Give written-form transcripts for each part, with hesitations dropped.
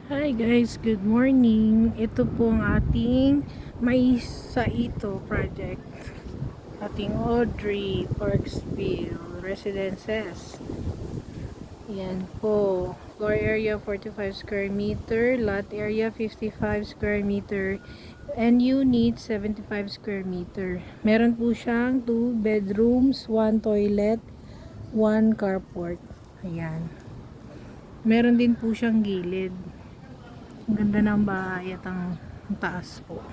Hi guys, good morning. Ito po ang ating Mais sa Ito project. Ating Audrey Parksville Residences. Yan po. Floor area 45 square meter, lot area 55 square meter, and unit 75 square meter. Meron po siyang 2 bedrooms, 1 toilet, 1 carport. Ayan. Meron din po siyang gilid. Ang ganda ng bahay at ang taas po.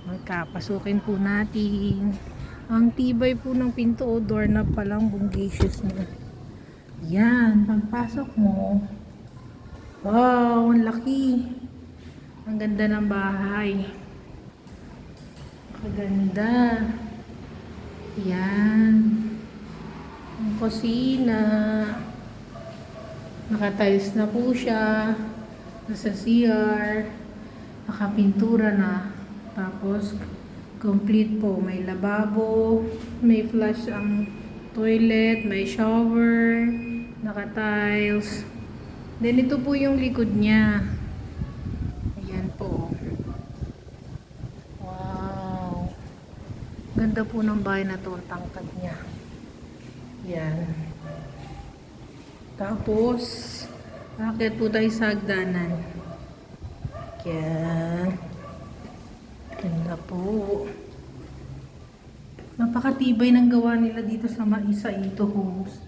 Magkapasukin po natin. Ang tibay po ng pinto o doorknob pa lang, bunggacious na. Yan, pagpasok mo. Wow, ang laki. Ang ganda ng bahay. Maganda. Yan. Ang kusina. Naka-tiles na po siya. Nasa CR. Nakapintura na. Tapos, complete po. May lababo. May flush ang toilet. May shower. Naka-tiles. Then, ito po yung likod niya. Ayan po. Wow. Ganda po ng bahay na to. Ang tangkad niya. Yan. Tapos, akit po tayo sa hagdanan. Yan. Ganda po. Napakatibay ng gawa nila dito sa Mais sa Ito Homes.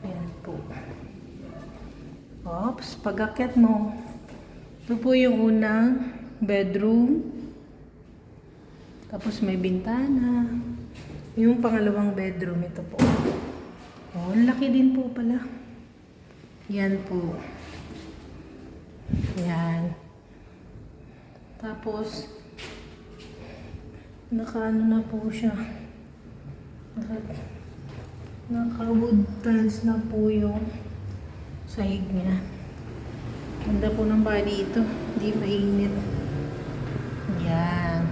Ayan po. Oops, pag-akit mo. Ito po yung unang bedroom. Tapos may bintana. Yung pangalawang bedroom, ito po. Oh, laki din po pala. Yan po. Yan. Tapos, naka-ano na po siya. Naka-wood tiles na po yung sahig niya. Ganda po ng bahay dito. Hindi mainit. Yan.